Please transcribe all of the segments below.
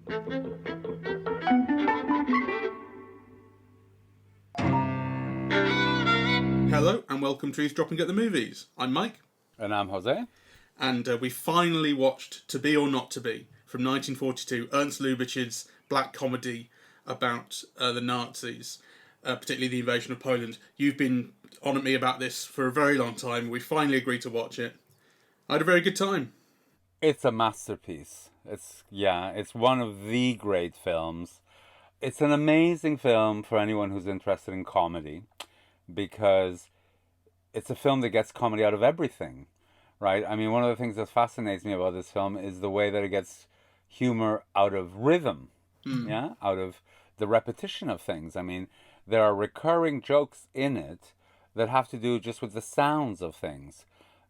Hello and welcome to Eavesdropping at the Movies. I'm Mike. And I'm José. And we finally watched To Be or Not to Be from 1942, Ernst Lubitsch's black comedy about the Nazis, particularly the invasion of Poland. You've been on at me about this for a very long time. We finally agreed to watch it. I had a very good time. It's a masterpiece. It's one of the great films. It's an amazing film for anyone who's interested in comedy, because it's a film that gets comedy out of everything, right? I mean, one of the things that fascinates me about this film is the way that it gets humor out of rhythm, out of the repetition of things. I mean, there are recurring jokes in it that have to do just with the sounds of things.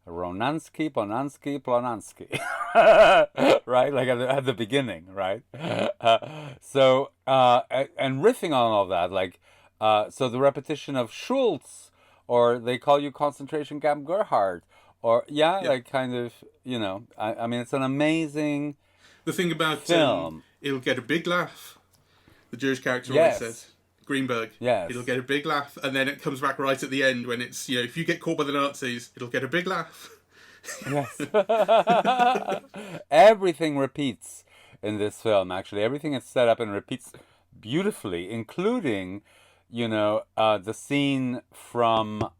Ronansky, Bonansky, Plonanski, right? Like at the beginning, right? And riffing on all that, like, so the repetition of Schultz, or they call you concentration camp Gerhard, or like kind of, I mean, it's an amazing The thing about film. It'll get a big laugh. The Jewish character always says. Greenberg. Yes. It'll get a big laugh, and then it comes back right at the end when it's, if you get caught by the Nazis, it'll get a big laugh. Yes. Everything repeats in this film, actually. Everything is set up and repeats beautifully, including, the scene from,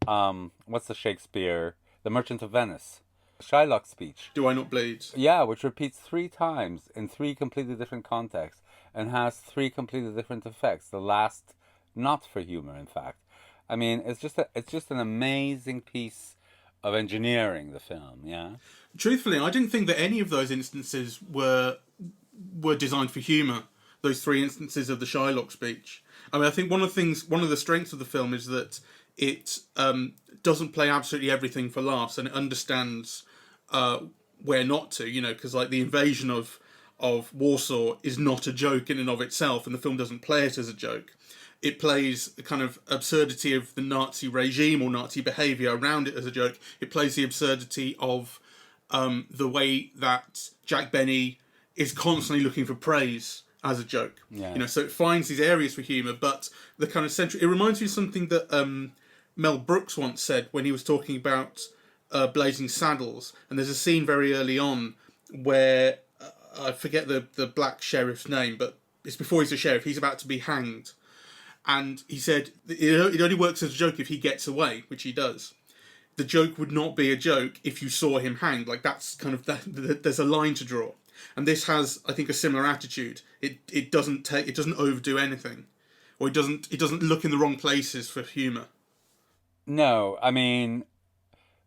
what's the Shakespeare? The Merchant of Venice. Shylock's speech. Do I not bleed? Yeah, which repeats 3 times in 3 completely different contexts and has 3 completely different effects. The last, not for humor, in fact. I mean, it's just an amazing piece of engineering, the film. Yeah. Truthfully, I didn't think that any of those instances were designed for humor. Those 3 instances of the Shylock speech. I mean, I think one of the strengths of the film is that it doesn't play absolutely everything for laughs, and it understands where not to, because like the invasion of Warsaw is not a joke in and of itself, and the film doesn't play it as a joke. It plays the kind of absurdity of the Nazi regime or Nazi behaviour around it as a joke. It plays the absurdity of the way that Jack Benny is constantly looking for praise as a joke. Yeah. So it finds these areas for humour, but the kind of central... It reminds me of something that Mel Brooks once said when he was talking about Blazing Saddles, and there's a scene very early on where I forget the black sheriff's name, but it's before he's a sheriff. He's about to be hanged, and he said it only works as a joke if he gets away, which he does. The joke would not be a joke if you saw him hanged. Like, that's kind of there's a line to draw, and this has, I think, a similar attitude. It doesn't overdo anything, or it doesn't look in the wrong places for humour. No, I mean,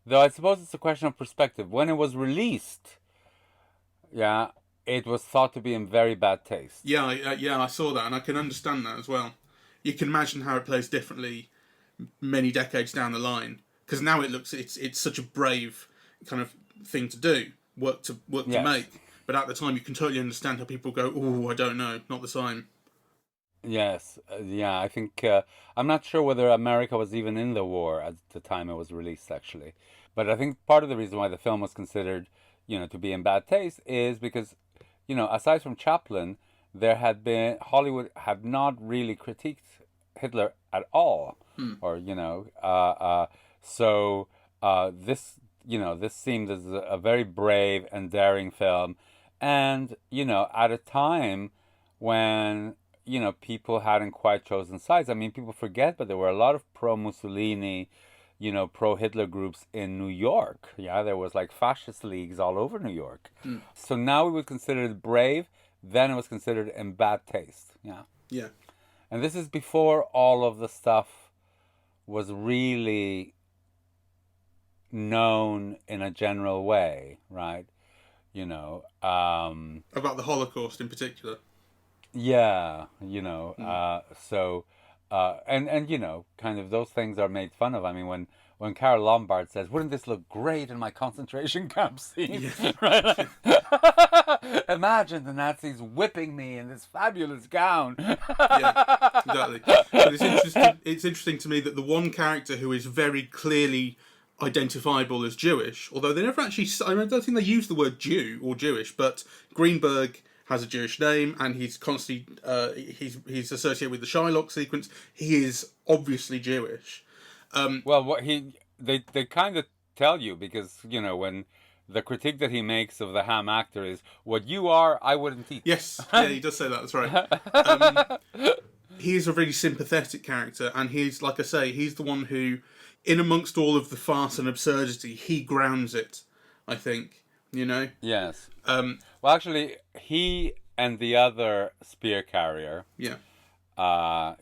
though I suppose it's a question of perspective. When it was released, it was thought to be in very bad taste. Yeah, I saw that, and I can understand that as well. You can imagine how it plays differently many decades down the line, because now it's such a brave kind of thing to do, work to make. But at the time, you can totally understand how people go, "Oh, I don't know, not the time." Yes, I think, I'm not sure whether America was even in the war at the time it was released, actually. But I think part of the reason why the film was considered, to be in bad taste is because, aside from Chaplin, Hollywood had not really critiqued Hitler at all. Or, so this seemed as a very brave and daring film. And, at a time when... people hadn't quite chosen sides. I mean, people forget, but there were a lot of pro-Mussolini, pro-Hitler groups in New York. Yeah, there was like fascist leagues all over New York. So now it was considered brave, then it was considered in bad taste. Yeah. Yeah. And this is before all of the stuff was really known in a general way, right? About the Holocaust in particular. Yeah, so, kind of those things are made fun of. I mean, when Carole Lombard says, "Wouldn't this look great in my concentration camp scene?" Yeah. Right? Imagine the Nazis whipping me in this fabulous gown. Yeah, exactly. But it's interesting to me that the one character who is very clearly identifiable as Jewish, although they never actually... I don't think they use the word Jew or Jewish, but Greenberg has a Jewish name, and he's constantly he's associated with the Shylock sequence. He is obviously Jewish. Well, they kind of tell you, because when the critique that he makes of the Ham actor is, "What you are, I wouldn't eat." Yes, yeah, he does say that. That's right. He is a really sympathetic character, and he's, like I say, he's the one who, in amongst all of the farce and absurdity, he grounds it, I think, Yes. Um, Well, actually, he and the other spear carrier. yeah.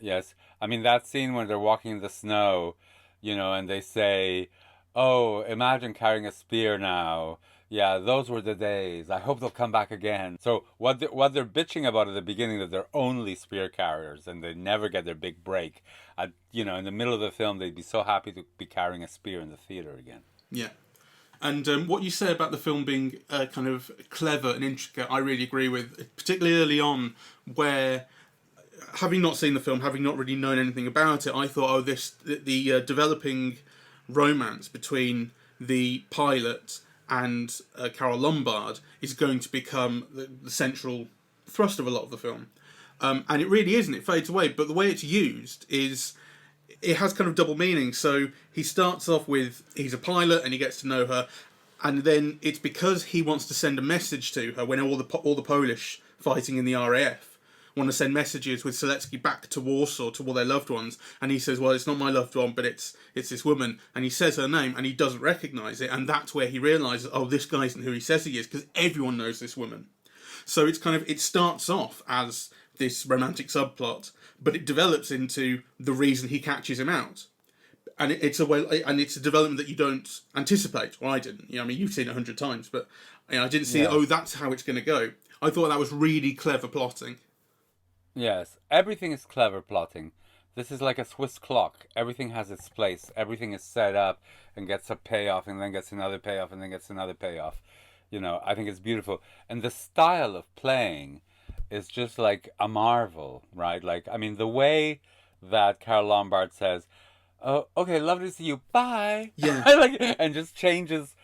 Yes. I mean, that scene when they're walking in the snow, and they say, "Oh, imagine carrying a spear now. Yeah, those were the days. I hope they'll come back again." So what they're bitching about at the beginning, that they're only spear carriers and they never get their big break. In the middle of the film, they'd be so happy to be carrying a spear in the theater again. Yeah. And what you say about the film being kind of clever and intricate, I really agree with, particularly early on, where, having not seen the film, having not really known anything about it, I thought, the developing romance between the pilot and Carole Lombard is going to become the central thrust of a lot of the film. And it really isn't. It fades away. But the way it's used is, it has kind of double meaning. So he starts off with, he's a pilot and he gets to know her, and then it's because he wants to send a message to her when all the Polish fighting in the RAF want to send messages with Selecki back to Warsaw to all their loved ones, and he says, "Well, it's not my loved one, but it's this woman," and he says her name and he doesn't recognise it, and that's where he realises, oh, this guy isn't who he says he is, because everyone knows this woman. So it's it starts off as this romantic subplot, but it develops into the reason he catches him out. And it's a development that you don't anticipate. Well, I didn't. You've seen it 100 times, but I didn't see, oh, that's how it's going to go. I thought that was really clever plotting. Yes, everything is clever plotting. This is like a Swiss clock. Everything has its place. Everything is set up and gets a payoff, and then gets another payoff, and then gets another payoff. I think it's beautiful. And the style of playing is just like a marvel, right? Like, I mean, the way that Carole Lombard says, "Oh, okay, lovely to see you, bye." Yeah. And just changes,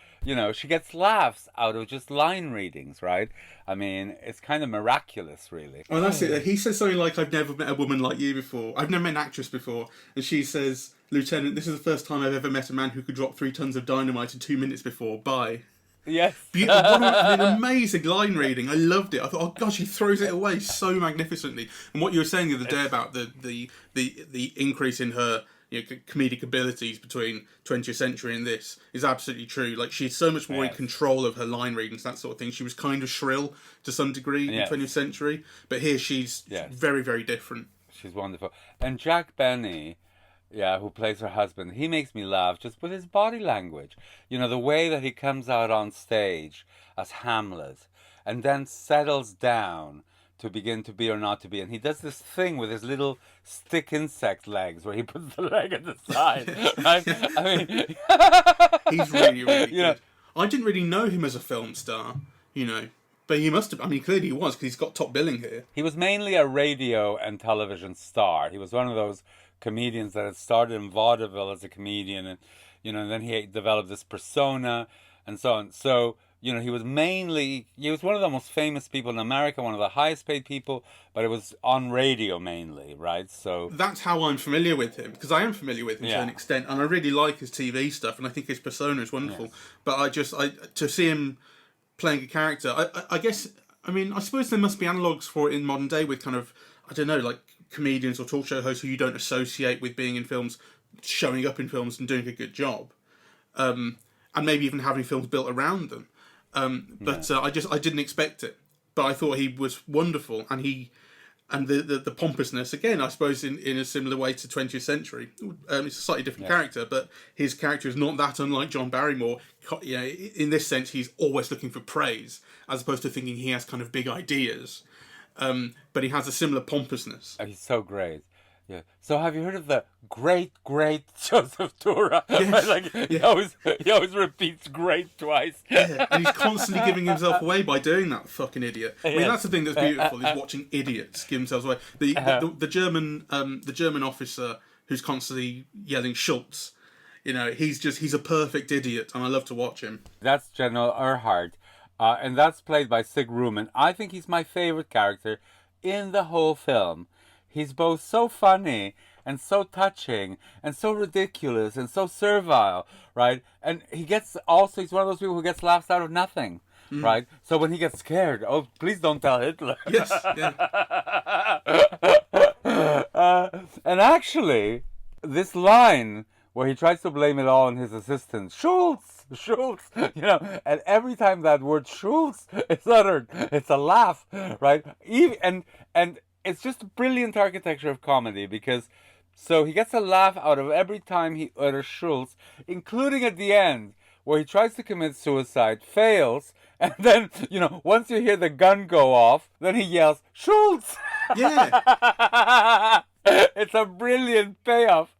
she gets laughs out of just line readings, right? I mean, it's kind of miraculous, really. Oh, that's it. He says something like, "I've never met a woman like you before. I've never met an actress before." And she says, "Lieutenant, this is the first time I've ever met a man who could drop 3 tons of dynamite in 2 minutes before. Bye." Yes. Beautiful. What an amazing line reading. I loved it. I thought, oh gosh, he throws it away so magnificently. And what you were saying the other day about the increase in her comedic abilities between 20th century and this is absolutely true. Like, she's so much more in control of her line readings, that sort of thing. She was kind of shrill to some degree in 20th century, but here she's very, very different. She's wonderful. And Jack Benny, who plays her husband, he makes me laugh just with his body language. The way that he comes out on stage as Hamlet and then settles down to begin to be or not to be. And he does this thing with his little stick insect legs where he puts the leg at the side. Right? I mean, he's really, really good. I didn't really know him as a film star, but he must have. I mean, clearly he was, because he's got top billing here. He was mainly a radio and television star. He was one of those comedians that had started in vaudeville as a comedian, and and then he developed this persona and so on. So he was one of the most famous people in America, one of the highest paid people, but it was on radio mainly, right? So that's how I'm familiar with him, because I am familiar with him to an extent, and I really like his TV stuff, and I think his persona is wonderful. Yes. But to see him playing a character, I guess, I suppose there must be analogues for it in modern day with kind of, I don't know, like comedians or talk show hosts who you don't associate with being in films, showing up in films and doing a good job, and maybe even having films built around them. I didn't expect it, but I thought he was wonderful, and the pompousness, again, I suppose in a similar way to 20th century. It's a slightly different character, but his character is not that unlike John Barrymore. In this sense, he's always looking for praise, as opposed to thinking he has kind of big ideas. But he has a similar pompousness. He's so great. Yeah. So have you heard of the great Joseph Tura? Yes. He always repeats "great" twice. Yeah. And he's constantly giving himself away by doing that, fucking idiot. I mean, that's the thing that's beautiful, is watching idiots give themselves away. The German officer who's constantly yelling "Schultz," he's a perfect idiot, and I love to watch him. That's General Erhardt. and that's played by Sig Ruman. I think he's my favorite character in the whole film. He's both so funny and so touching and so ridiculous and so servile, right? And he's one of those people who gets laughs out of nothing, right? So when he gets scared, oh, please don't tell Hitler. Yes, yeah. And actually, this line where he tries to blame it all on his assistant, Schultz, and every time that word Schultz is uttered, it's a laugh, right? And it's just brilliant architecture of comedy, because so he gets a laugh out of every time he utters Schultz, including at the end where he tries to commit suicide, fails, and then, once you hear the gun go off, then he yells, Schultz! Yeah. It's a brilliant payoff.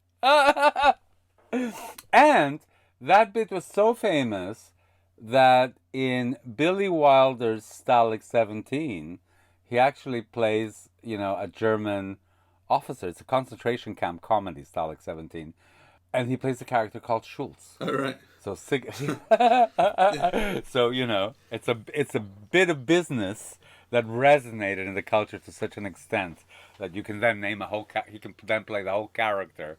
And that bit was so famous that in Billy Wilder's Stalag 17, he actually plays, a German officer. It's a concentration camp comedy, Stalag 17. And he plays a character called Schultz. Oh, right. So, so it's a bit of business that resonated in the culture to such an extent that you can then name he can then play the whole character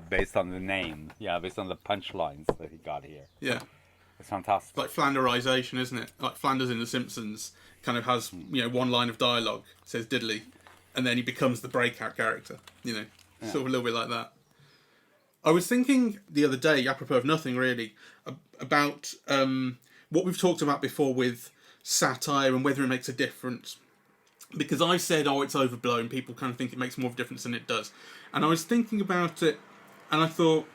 based on the name, based on the punchlines that he got here. Yeah. It's fantastic. Like Flanderization, isn't it? Like Flanders in The Simpsons kind of has, one line of dialogue, says diddly, and then he becomes the breakout character, sort of a little bit like that. I was thinking the other day, apropos of nothing really, about what we've talked about before with satire and whether it makes a difference. Because I said, it's overblown, people kind of think it makes more of a difference than it does. And I was thinking about it, and I thought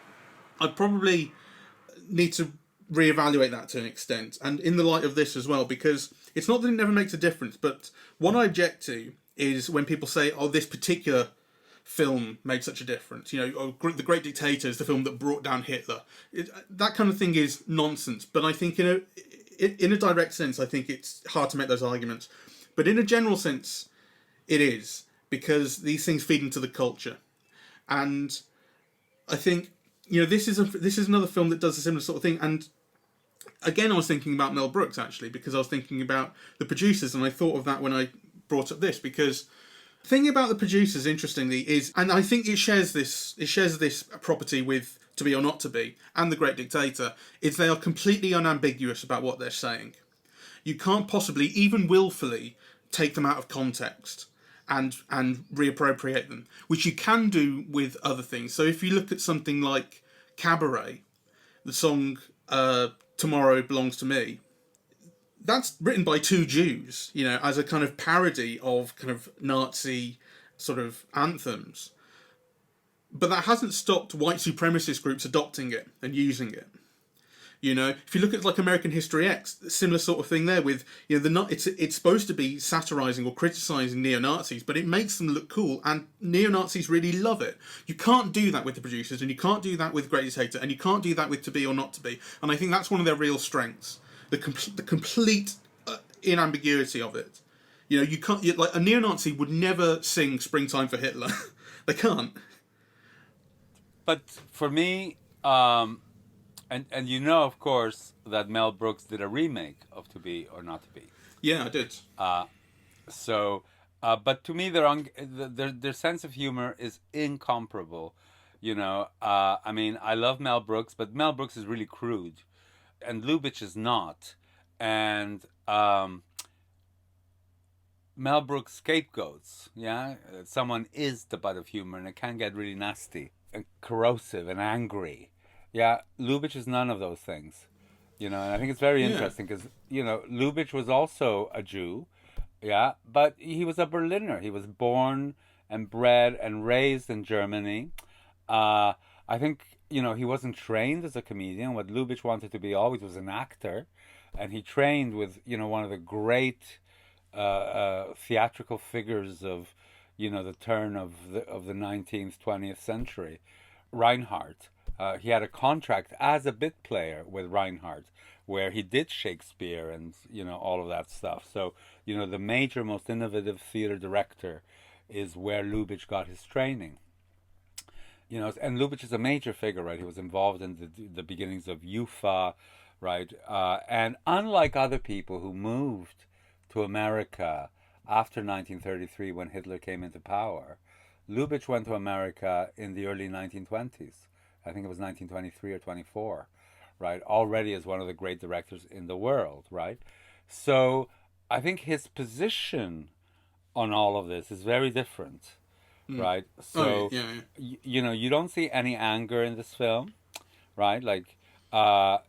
I'd probably need to reevaluate that to an extent, and in the light of this as well, because it's not that it never makes a difference, but what I object to is when people say, this particular film made such a difference. The Great Dictator is the film that brought down Hitler. That kind of thing is nonsense, but I think in a direct sense, I think it's hard to make those arguments. But in a general sense, it is, because these things feed into the culture. And I think, this is another film that does a similar sort of thing. And again, I was thinking about Mel Brooks, actually, because I was thinking about the producers, and I thought of that when I brought up this, because the thing about the producers, interestingly, is, and I think it shares this property with To Be or Not to Be and The Great Dictator, is they are completely unambiguous about what they're saying. You can't possibly, even willfully, take them out of context and reappropriate them, which you can do with other things. So if you look at something like Cabaret, the song Tomorrow Belongs to Me, that's written by two Jews, as a kind of parody of kind of Nazi sort of anthems. But that hasn't stopped white supremacist groups adopting it and using it. If you look at like American History X, similar sort of thing there with, it's supposed to be satirizing or criticizing neo-Nazis, but it makes them look cool, and neo-Nazis really love it. You can't do that with the producers, and you can't do that with Great Dictator, and you can't do that with To Be or Not to Be. And I think that's one of their real strengths, the complete inambiguity of it. You can't, like a neo-Nazi would never sing Springtime for Hitler. They can't. But for me, and of course, that Mel Brooks did a remake of To Be or Not to Be. Yeah, I did. But to me, their sense of humor is incomparable. I love Mel Brooks, but Mel Brooks is really crude, and Lubitsch is not. And Mel Brooks scapegoats. Someone is the butt of humor, and it can get really nasty and corrosive and angry. Lubitsch is none of those things, and I think it's very interesting because, Lubitsch was also a Jew, but he was a Berliner. He was born and bred and raised in Germany. I think, he wasn't trained as a comedian. What Lubitsch wanted to be always was an actor, and he trained with, one of the great theatrical figures of, the turn of the 19th, 20th century, Reinhardt. He had a contract as a bit player with Reinhardt, where he did Shakespeare and, all of that stuff. So, the major, most innovative theater director is where Lubitsch got his training. And Lubitsch is a major figure, right? He was involved in the beginnings of UFA, right? And unlike other people who moved to America after 1933 when Hitler came into power, Lubitsch went to America in the early 1920s. I think it was 1923 or 24, right? Already as one of the great directors in the world, right? So I think his position on all of this is very different, right? Oh So, yeah, yeah. you know, you don't see any anger in this film, right? Like,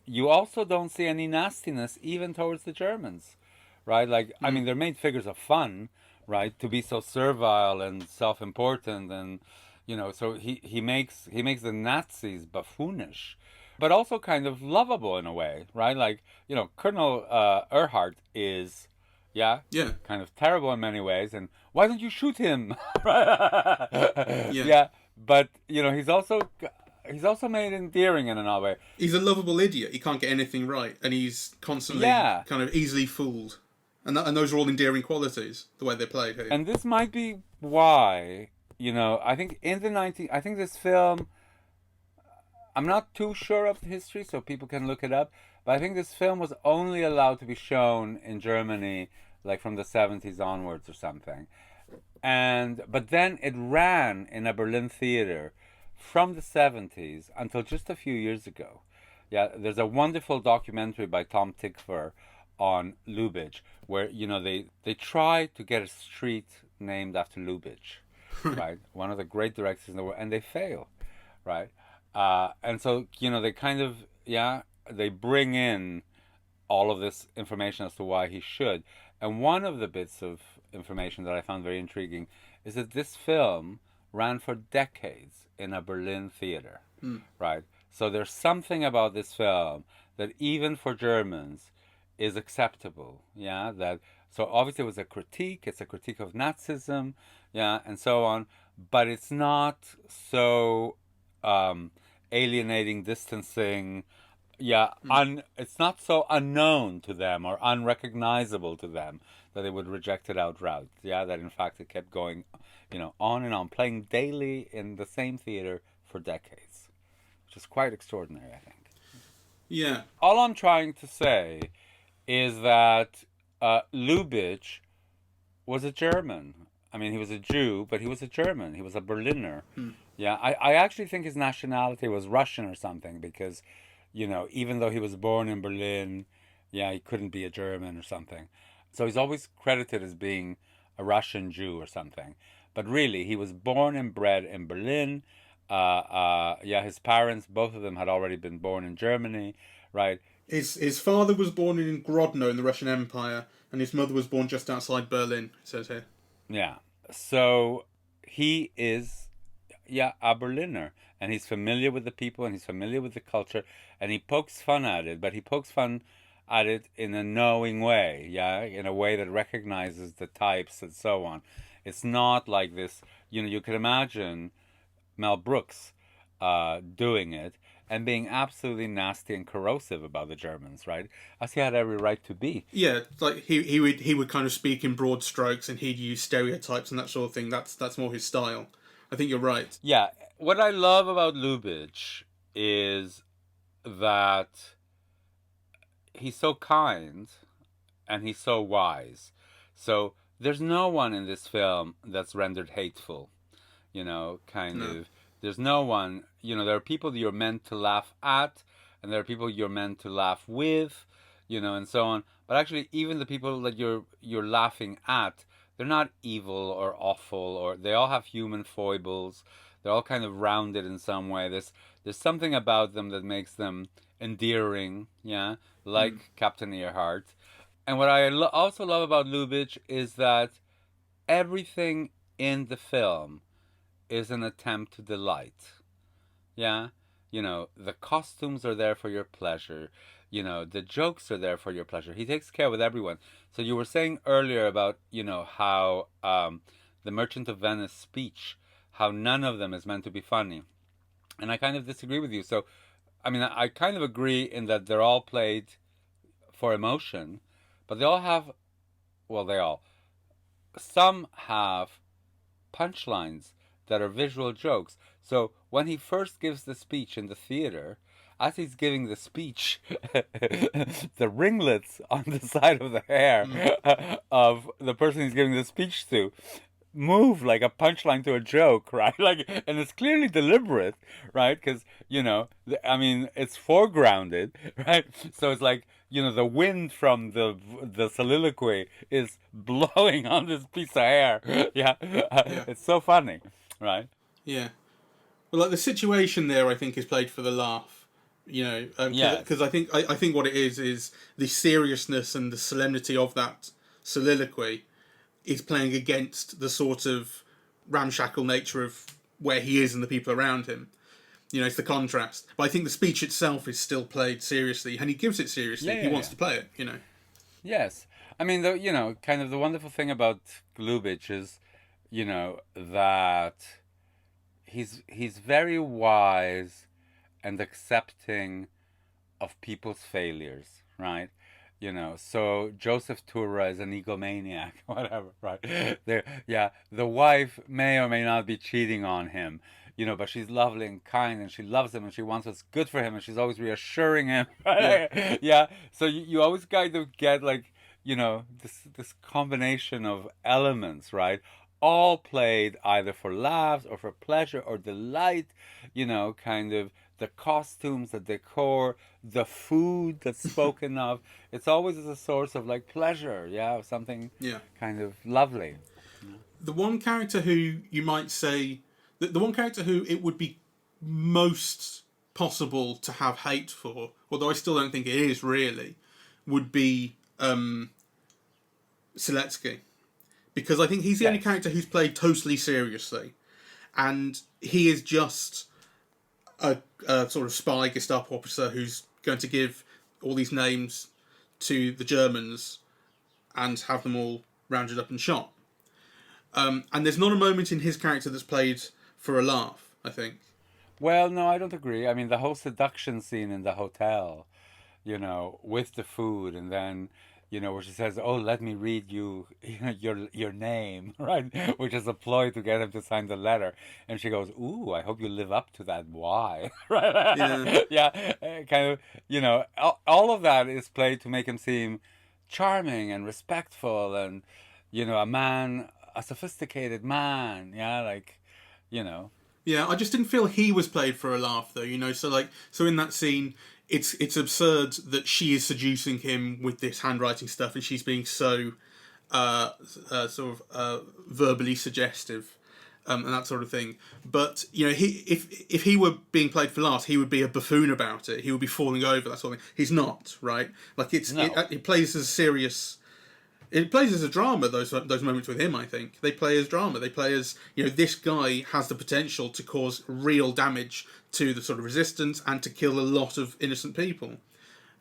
you also don't see any nastiness even towards the Germans, right? Like, I mean, they're made figures of fun, right? To be so servile and self-important, and you know, so he makes the Nazis buffoonish, but also kind of lovable in a way, right? Like, you know, Colonel Earhart is, yeah, Yeah. kind of terrible in many ways, and why don't you shoot him? Right? Yeah. Yeah, but you know, he's also made endearing in another way. He's a lovable idiot. He can't get anything right, and he's constantly Yeah, kind of easily fooled. And those are all endearing qualities, the way they're played here. and this might be why, you know, I think I think this film, I'm not too sure of the history, so people can look it up, but I think this film was only allowed to be shown in Germany like from the 70s onwards or something. And but then it ran in a Berlin theater from the 70s until just a few years ago. Yeah, there's a wonderful documentary by Tom Tykwer on Lubitsch where, you know, they try to get a street named after Lubitsch, right? One of the great directors in the world, and they fail, right? And so, you know, they kind of, yeah, they bring in all of this information as to why he should. And one of the bits of information that I found very intriguing is that this film ran for decades in a Berlin theater, right? So there's something about this film that even for Germans is acceptable, yeah? That so obviously it was a critique, it's a critique of Nazism, yeah, and so on, but it's not so alienating, distancing, yeah, it's not so unknown to them or unrecognizable to them that they would reject it outright. Yeah, that in fact it kept going, you know, on and on, playing daily in the same theater for decades, which is quite extraordinary, I think. Yeah. All I'm trying to say is that Lubitsch was a German. I mean, he was a Jew, but he was a German. He was a Berliner. Yeah, I actually think his nationality was Russian or something because, you know, even though he was born in Berlin, yeah, he couldn't be a German or something. So he's always credited as being a Russian Jew or something. But really, he was born and bred in Berlin. Yeah, his parents, both of them had already been born in Germany, right? His father was born in Grodno in the Russian Empire, and his mother was born just outside Berlin, it says here. Yeah. So he is, yeah, a Berliner. And he's familiar with the people and he's familiar with the culture and he pokes fun at it, but he pokes fun at it in a knowing way, yeah, in a way that recognizes the types and so on. It's not like this, you know, you could imagine Mel Brooks doing it and being absolutely nasty and corrosive about the Germans, right? As he had every right to be. Yeah, like he would kind of speak in broad strokes, and he'd use stereotypes and that sort of thing. That's more his style. I think you're right. Yeah, what I love about Lubitsch is that he's so kind and he's so wise. So there's no one in this film that's rendered hateful, you know, kind of. There's no one, you know, there are people that you're meant to laugh at and there are people you're meant to laugh with, you know, and so on. But actually, even the people that you're laughing at, they're not evil or awful, or they all have human foibles. They're all kind of rounded in some way. There's something about them that makes them endearing, yeah, like Captain Earhart. And what I also love about Lubitsch is that everything in the film is an attempt to delight. Yeah? You know, the costumes are there for your pleasure. You know, the jokes are there for your pleasure. He takes care with everyone. So you were saying earlier about, you know, how the Merchant of Venice speech, how none of them is meant to be funny. And I kind of disagree with you. So, I mean, I kind of agree in that they're all played for emotion, but they all have, well, some have punchlines that are visual jokes. So when he first gives the speech in the theater, as he's giving the speech, the ringlets on the side of the hair of the person he's giving the speech to move like a punchline to a joke, right? Like, and it's clearly deliberate, right? Because I mean, it's foregrounded, right? So it's like the wind from the soliloquy is blowing on this piece of hair. Yeah, Yeah. it's so funny, right? Yeah. Well, like the situation there, I think, is played for the laugh. Yes. Because I think what it is the seriousness and the solemnity of that soliloquy is playing against the sort of ramshackle nature of where he is and the people around him. It's the contrast. But I think the speech itself is still played seriously, and he gives it seriously. Yeah, He yeah, wants yeah. to play it. Yes. I mean, kind of the wonderful thing about Lubitsch is, that he's very wise and accepting of people's failures, right? So Joseph Tura is an egomaniac, whatever, right? There, yeah, the wife may or may not be cheating on him, but she's lovely and kind, and she loves him, and she wants what's good for him, and she's always reassuring him. Yeah. Yeah. So you always kind of get like, this combination of elements, right? All played either for laughs or for pleasure or delight, kind of the costumes, the decor, the food that's spoken of. It's always as a source of like pleasure, yeah, of something Yeah. kind of lovely. The one character who you might say, the one character who it would be most possible to have hate for, although I still don't think it is really, would be Seletsky. Because I think he's the only Yes. character who's played totally seriously. And he is just a sort of spy Gestapo officer who's going to give all these names to the Germans and have them all rounded up and shot. And there's not a moment in his character that's played for a laugh, I think. Well, no, I don't agree. I mean, the whole seduction scene in the hotel, with the food, and then, where she says, "Oh, let me read you, your name," right? Which is a ploy to get him to sign the letter, and she goes, "Ooh, I hope you live up to that Y," Yeah. right? Yeah, kind of, all of that is played to make him seem charming and respectful, and a sophisticated man, yeah, like, you know. Yeah, I just didn't feel he was played for a laugh, though. So in that scene, it's absurd that she is seducing him with this handwriting stuff, and she's being so verbally suggestive, and that sort of thing. But if he were being played for laughs, he would be a buffoon about it. He would be falling over, that sort of thing. He's not, right? Like No. it plays as serious. It plays as a drama. Those moments with him, I think they play as drama. They play as this guy has the potential to cause real damage to the sort of resistance and to kill a lot of innocent people.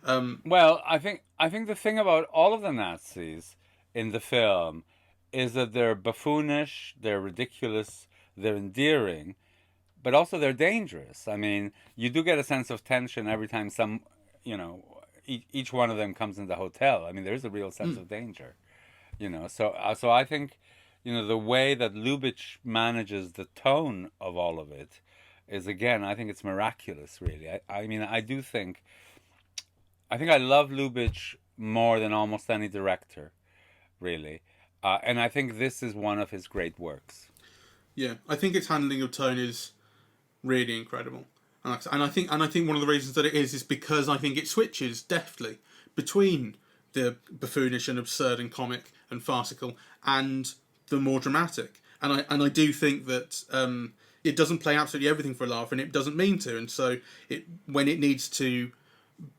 Well, I think the thing about all of the Nazis in the film is that they're buffoonish, they're ridiculous, they're endearing, but also they're dangerous. I mean, you do get a sense of tension every time each one of them comes in the hotel. I mean, there's a real sense of danger, So I think, the way that Lubitsch manages the tone of all of it is, again, I think it's miraculous, really. I mean, I think I love Lubitsch more than almost any director, really. And I think this is one of his great works. Yeah, I think its handling of tone is really incredible. And I think one of the reasons that it is because I think it switches deftly between the buffoonish and absurd and comic and farcical and the more dramatic. And I do think that it doesn't play absolutely everything for a laugh, and it doesn't mean to. And so when it needs to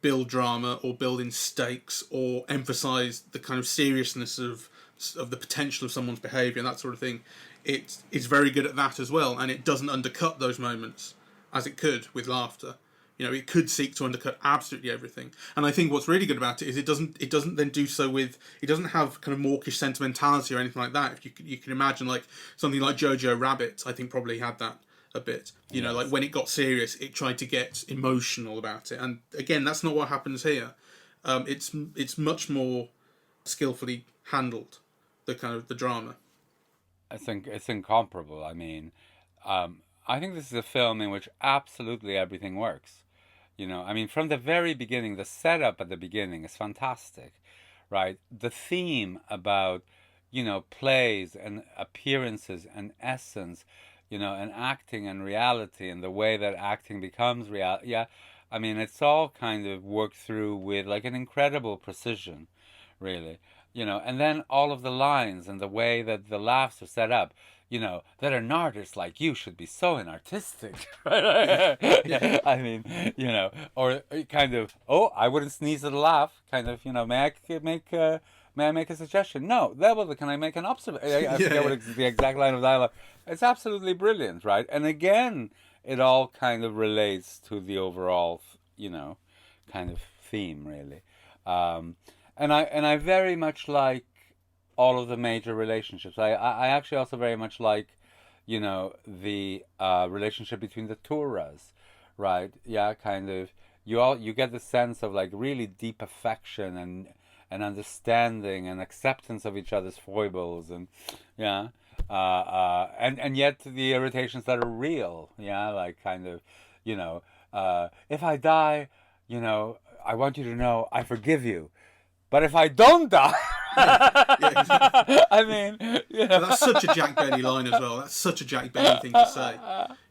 build drama or build in stakes or emphasise the kind of seriousness of the potential of someone's behaviour and that sort of thing, it's very good at that as well, and it doesn't undercut those moments as it could with laughter. It could seek to undercut absolutely everything. And I think what's really good about it is it doesn't then do so with, it doesn't have kind of mawkish sentimentality or anything like that. If you can imagine like something like Jojo Rabbit, I think probably had that a bit. Yes. Like when it got serious, it tried to get emotional about it. And again, that's not what happens here. It's much more skillfully handled, the drama. I think it's incomparable. I mean, I think this is a film in which absolutely everything works. You know, I mean, from the very beginning, the setup at the beginning is fantastic, right? The theme about, you know, plays and appearances and essence, you know, and acting and reality and the way that acting becomes real. Yeah, I mean, it's all kind of worked through with like an incredible precision, really. You know, and then all of the lines and the way that the laughs are set up, you know, that an artist like you should be so inartistic, right? Yeah. I mean, you know, or kind of, oh, I wouldn't sneeze at a laugh, kind of, you know, may I make a suggestion? No, well, can I make an observation? I forget Yeah. what the exact line of dialogue. It's absolutely brilliant, right? And again, it all kind of relates to the overall, you know, kind of theme, really. Um, and I very much like all of the major relationships. I actually also very much like, you know, the relationship between the Turas, right? Yeah, kind of. You get the sense of like really deep affection and understanding and acceptance of each other's foibles and yeah, and yet the irritations that are real. Yeah, like kind of, you know, if I die, you know, I want you to know I forgive you. But if I don't die, Yeah, exactly. I mean, you But know. that's such a Jack Benny line as well. That's such a Jack Benny thing to say.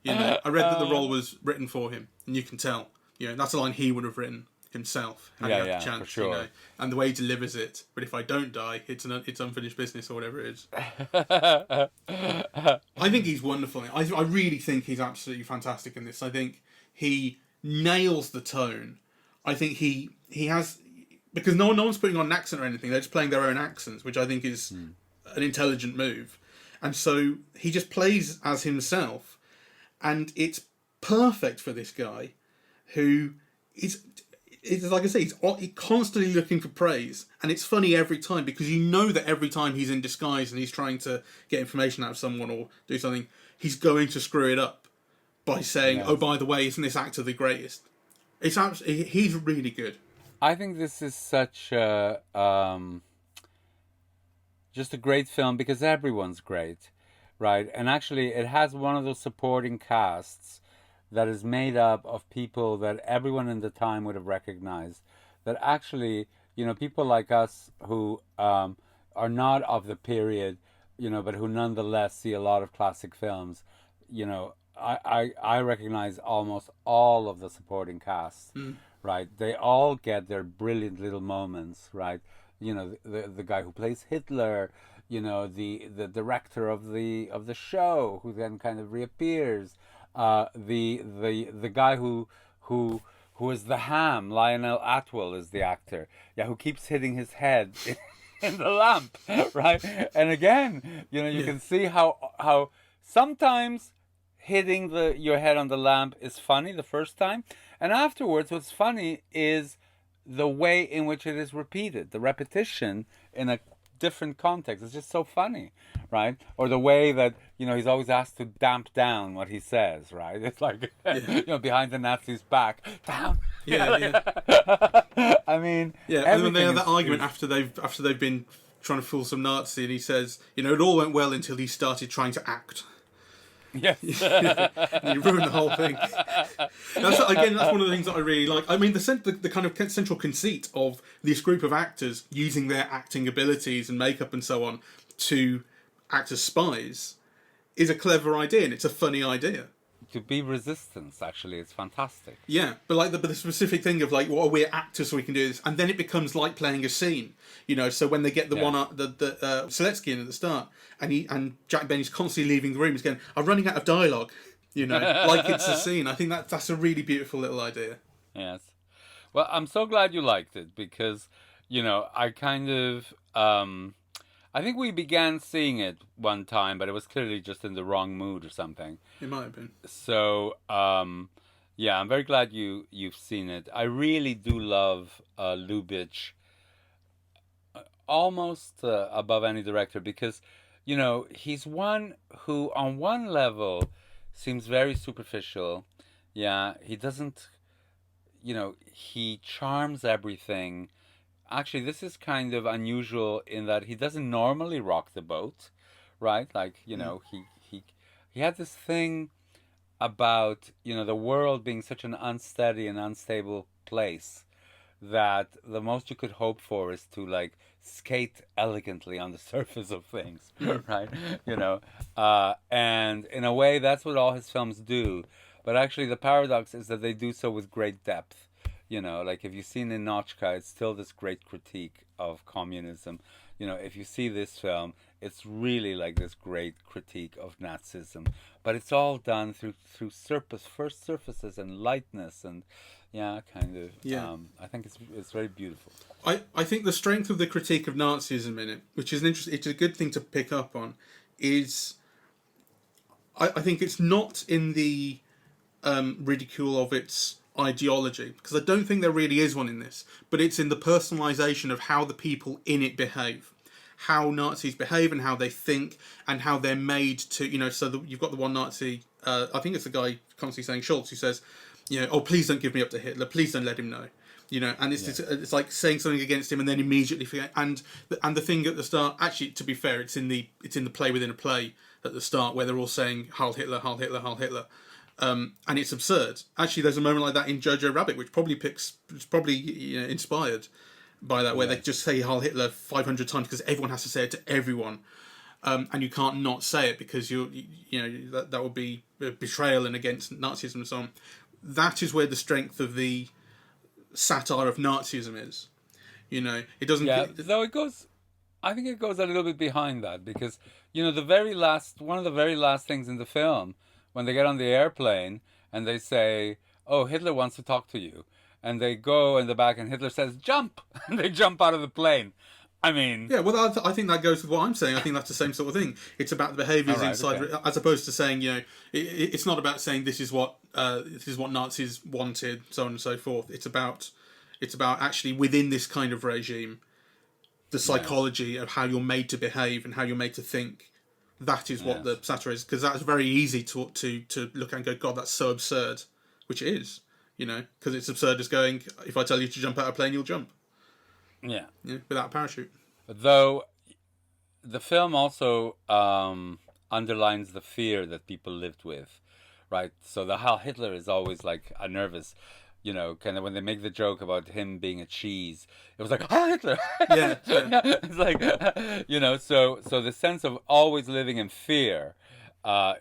You know, I read that the role was written for him, and you can tell. You know, that's a line he would have written himself had he Yeah, had yeah, the for chance. sure. You know, and the way he delivers it. But if I don't die, it's unfinished business or whatever it is. I think he's wonderful. I really think he's absolutely fantastic in this. I think he nails the tone. I think he has, because no one's putting on an accent or anything. They're just playing their own accents, which I think is an intelligent move. And so he just plays as himself, and it's perfect for this guy, who is like I say, he's constantly looking for praise, and it's funny every time because you know that every time he's in disguise and he's trying to get information out of someone or do something, he's going to screw it up by saying, Yes. "Oh, by the way, isn't this actor the greatest?" It's absolutely, he's really good. I think this is such a just a great film because everyone's great, right? And actually, it has one of those supporting casts that is made up of people that everyone in the time would have recognized. That actually, you know, people like us who are not of the period, you know, but who nonetheless see a lot of classic films, you know, I recognize almost all of the supporting cast, right? They all get their brilliant little moments, right? You know, the guy who plays Hitler, you know, the director of the show who then kind of reappears, the guy who is the ham. Lionel Atwill is the actor, yeah, who keeps hitting his head in the lamp, right? And again, you know, you can see how sometimes hitting your head on the lamp is funny the first time, and afterwards, what's funny is the way in which it is repeated, the repetition in a different context. It's just so funny, right? Or the way that, you know, he's always asked to damp down what he says, right? It's like, you know, behind the Nazi's back, down. Yeah, yeah. I mean, Yeah, and when they have that everything argument after they've been trying to fool some Nazi, and he says, you know, it all went well until he started trying to act. Yes. You ruined the whole thing. That's one of the things that I really like. I mean, the kind of central conceit of this group of actors using their acting abilities and makeup and so on to act as spies is a clever idea, and it's a funny idea. To be resistance, actually, it's fantastic. Yeah, but the specific thing of like, well, we're actors, so we can do this, and then it becomes like playing a scene, you know. So when they get the Seletsky in at the start, and Jack Benny's constantly leaving the room, he's going, "I'm running out of dialogue," you know, like it's a scene. I think that's a really beautiful little idea. Yes. Well, I'm so glad you liked it because, you know, I kind of, I think we began seeing it one time, but it was clearly just in the wrong mood or something. It might have been. So, yeah, I'm very glad you've seen it. I really do love Lubitsch almost above any director because, you know, he's one who on one level seems very superficial. Yeah, he doesn't, you know, he charms everything. Actually, this is kind of unusual in that he doesn't normally rock the boat, right? Like, you know, he had this thing about, the world being such an unsteady and unstable place that the most you could hope for is to like skate elegantly on the surface of things, right? And in a way, that's what all his films do. But actually, the paradox is that they do so with great depth. Like if you've seen Inochka, it's still this great critique of communism. If you see this film, it's really like this great critique of Nazism. But it's all done through first surfaces and lightness and kind of. Yeah. I think it's very beautiful. I think the strength of the critique of Nazism in it, which is it's a good thing to pick up on, is I think it's not in the ridicule of its ideology, because I don't think there really is one in this, but it's in the personalisation of how the people in it behave, how Nazis behave and how they think and how they're made to, you've got the one Nazi, I think it's the guy constantly saying Schultz, who says, oh, please don't give me up to Hitler, please don't let him know. And it's like saying something against him and then immediately forget. And the thing at the start, actually, to be fair, it's in the play within a play at the start where they're all saying Heil Hitler, Heil Hitler, Heil Hitler, and it's absurd. Actually, there's a moment like that in Jojo Rabbit, which it's probably inspired by that, where they just say Heil Hitler 500 times because everyone has to say it to everyone, and you can't not say it because that would be betrayal and against Nazism and so on. That is where the strength of the satire of Nazism is. It doesn't. Yeah, though it goes. I think it goes a little bit behind that because one of the very last things in the film, when they get on the airplane and they say, "Oh, Hitler wants to talk to you," and they go in the back and Hitler says, "Jump!" and they jump out of the plane. I mean, yeah. Well, I think that goes with what I'm saying. I think that's the same sort of thing. It's about the behaviours inside, okay, as opposed to saying, it's not about saying this is what Nazis wanted, so on and so forth. It's about actually within this kind of regime, the psychology of how you're made to behave and how you're made to think. That is what the satire is, because that's very easy to look at and go, God, that's so absurd, which it is, because it's absurd as going, if I tell you to jump out of a plane, you'll jump. Yeah, without a parachute. Though the film also underlines the fear that people lived with, right? So the Heil Hitler is always like a nervous, kind of when they make the joke about him being a cheese, it was like, Heil Hitler! Yeah. It's like, so the sense of always living in fear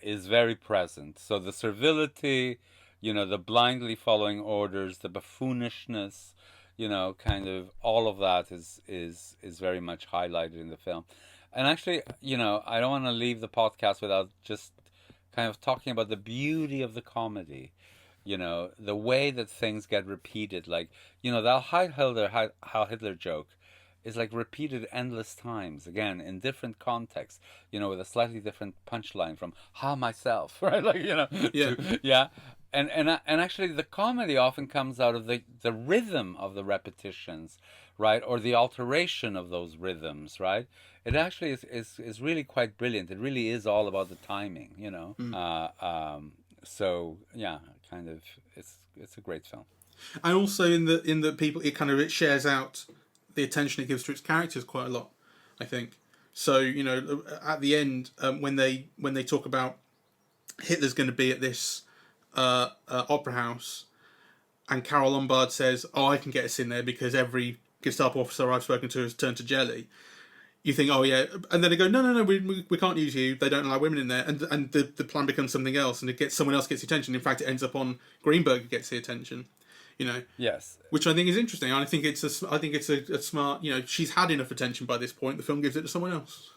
is very present. So the servility, the blindly following orders, the buffoonishness, kind of all of that is very much highlighted in the film. And actually, I don't want to leave the podcast without just kind of talking about the beauty of the comedy. The way that things get repeated, like, that Heil Hitler joke is like repeated endless times, again, in different contexts, with a slightly different punchline from "How myself," right? Like, yeah. And actually, the comedy often comes out of the rhythm of the repetitions, right, or the alteration of those rhythms, right. It actually is really quite brilliant. It really is all about the timing, So yeah, kind of, it's a great film. And also in the people, it shares out the attention it gives to its characters quite a lot, I think. So at the end, when they talk about Hitler's going to be at this opera house, and Carole Lombard says, "Oh, I can get us in there because every Gestapo officer I've spoken to has turned to jelly." You think, "Oh yeah," and then they go, "No, we can't use you. They don't allow women in there," and the plan becomes something else, and someone else gets the attention. In fact, it ends up on Greenberg who gets the attention. Yes, which I think is interesting. I think it's a smart. She's had enough attention by this point. The film gives it to someone else.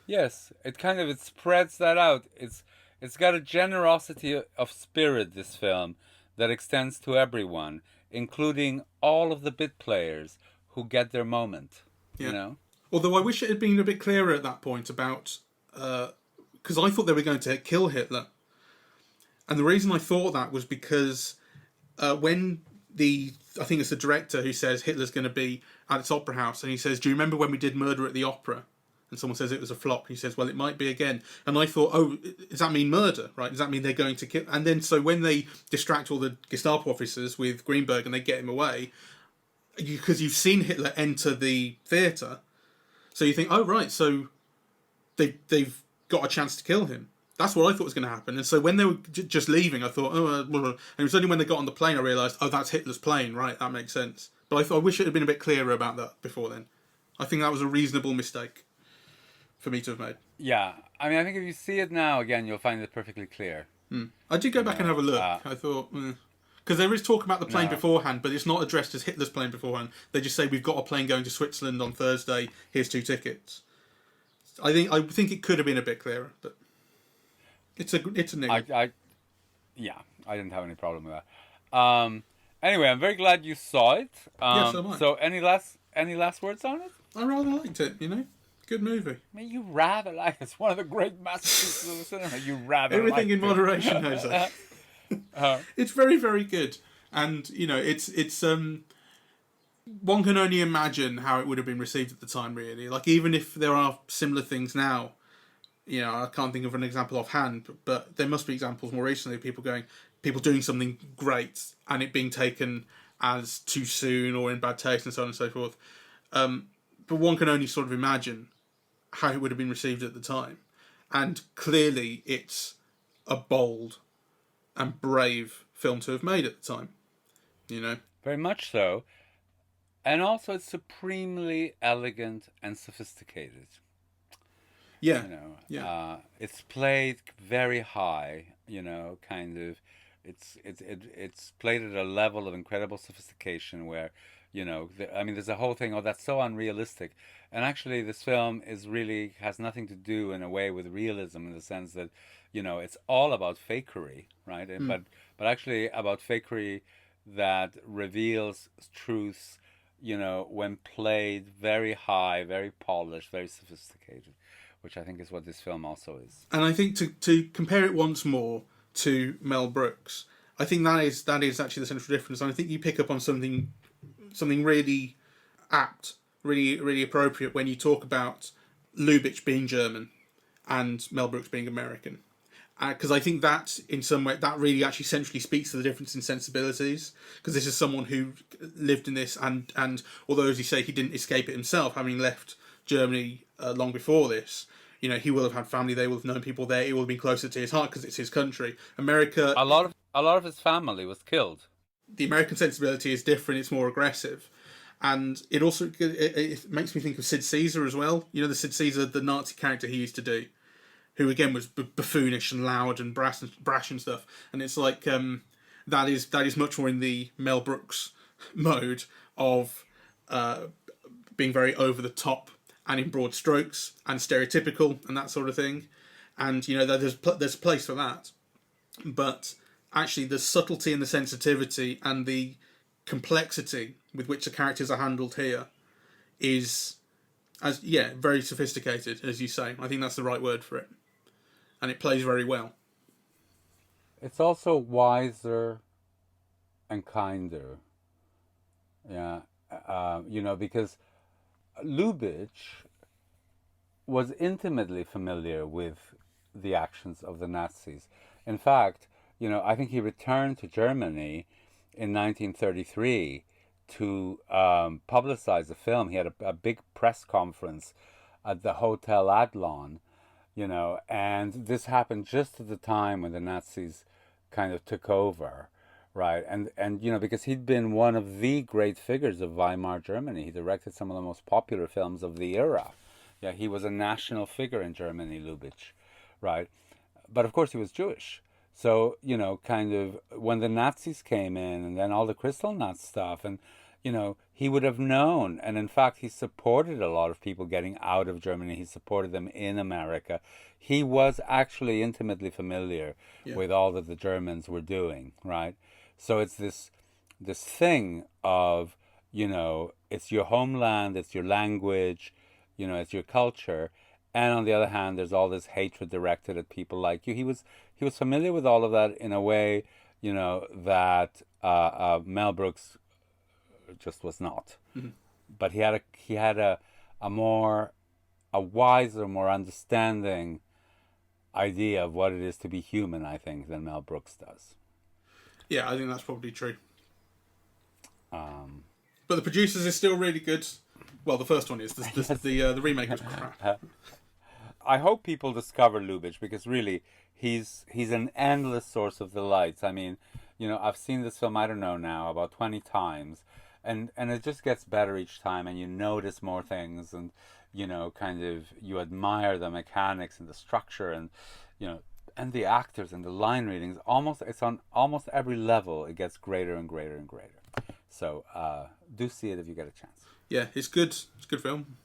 Yes, it spreads that out. It's got a generosity of spirit, this film, that extends to everyone, including all of the bit players who get their moment. Yeah. Although I wish it had been a bit clearer at that point about, because I thought they were going to kill Hitler, and the reason I thought that was because when I think it's the director who says Hitler's going to be at its opera house, and he says, "Do you remember when we did Murder at the Opera?" And someone says it was a flop. He says, "Well, it might be again." And I thought, oh, does that mean murder, right? Does that mean they're going to kill? And then so when they distract all the Gestapo officers with Greenberg and they get him away, because you've seen Hitler enter the theatre, so you think, oh, right, so they've got a chance to kill him. That's what I thought was going to happen. And so when they were just leaving, I thought, and it was only when they got on the plane I realised, oh, that's Hitler's plane, right? That makes sense. But I wish it had been a bit clearer about that before then. I think that was a reasonable mistake for me to have made. Yeah, I mean, I think if you see it now again, you'll find it perfectly clear. I did go back and have a look. I thought, because there is talk about the plane beforehand, but it's not addressed as Hitler's plane beforehand. They just say, we've got a plane going to Switzerland on Thursday, here's 2 tickets. I think it could have been a bit clearer, but it's a niggle. I didn't have any problem with that. Anyway, I'm very glad you saw it. Yes, am I. So any last words on it? I rather liked it, Good movie. I mean, you rather like it. It's one of the great masterpieces of the cinema. You rather Everything in it. moderation, Jose. It's very, very good. And, it's one can only imagine how it would have been received at the time, really. Like, even if there are similar things now, I can't think of an example offhand, but there must be examples more recently of people doing something great and it being taken as too soon or in bad taste and so on and so forth. But one can only sort of imagine how it would have been received at the time. And clearly it's a bold and brave film to have made at the time, Very much so. And also it's supremely elegant and sophisticated. Yeah. It's played very high, kind of. It's played at a level of incredible sophistication where, there's a whole thing, that's so unrealistic. And actually this film has nothing to do in a way with realism in the sense that, it's all about fakery, right? But actually about fakery that reveals truths, when played very high, very polished, very sophisticated, which I think is what this film also is. And I think to compare it once more to Mel Brooks, I think that is actually the central difference. And I think you pick up on something really apt, really, really appropriate when you talk about Lubitsch being German and Mel Brooks being American. Because I think that, in some way, that really actually centrally speaks to the difference in sensibilities. Because this is someone who lived in this, and although, as you say, he didn't escape it himself, having left Germany long before this, he will have had family, they will have known people there, it will have been closer to his heart because it's his country. America... A lot of his family was killed. The American sensibility is different, it's more aggressive. And it also it makes me think of Sid Caesar as well. The Sid Caesar, the Nazi character he used to do, who again was buffoonish and loud and brash and stuff. And it's like that is much more in the Mel Brooks mode of being very over the top and in broad strokes and stereotypical and that sort of thing. And there's a place for that, but actually the subtlety and the sensitivity and the complexity with which the characters are handled here is very sophisticated, as you say. I think that's the right word for it. And it plays very well. It's also wiser and kinder. Yeah. Because Lubitsch was intimately familiar with the actions of the Nazis. In fact, I think he returned to Germany in 1933 to publicize the film. He had a big press conference at the Hotel Adlon, and this happened just at the time when the Nazis kind of took over, right? And because he'd been one of the great figures of Weimar Germany. He directed some of the most popular films of the era. Yeah, he was a national figure in Germany, Lubitsch, right? But of course he was Jewish. So, kind of when the Nazis came in and then all the Kristallnacht stuff, and, he would have known. And in fact, he supported a lot of people getting out of Germany. He supported them in America. He was actually intimately familiar with all that the Germans were doing, right? So it's this thing of, it's your homeland, it's your language, it's your culture. And on the other hand, there's all this hatred directed at people like you. He was familiar with all of that in a way, that Mel Brooks just was not. Mm-hmm. But he had a wiser, more understanding idea of what it is to be human, I think, than Mel Brooks does. Yeah, I think that's probably true. But the producers is still really good. Well, the first one is. The remake was crap. I hope people discover Lubitsch, because really he's an endless source of delights. I mean, I've seen this film, I don't know now, about 20 times, and it just gets better each time, and you notice more things, and kind of you admire the mechanics and the structure, and and the actors and the line readings. It's on almost every level. It gets greater and greater and greater. So do see it if you get a chance. Yeah, it's good. It's a good film.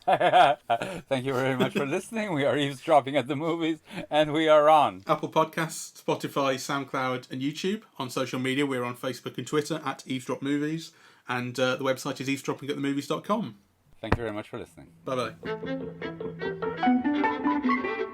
Thank you very much for listening. We are eavesdropping at the movies, and we are on Apple Podcasts, Spotify, SoundCloud, and YouTube. On social media, we're on Facebook and Twitter at Eavesdrop Movies, and the website is eavesdroppingatthemovies.com. Thank you very much for listening. Bye bye.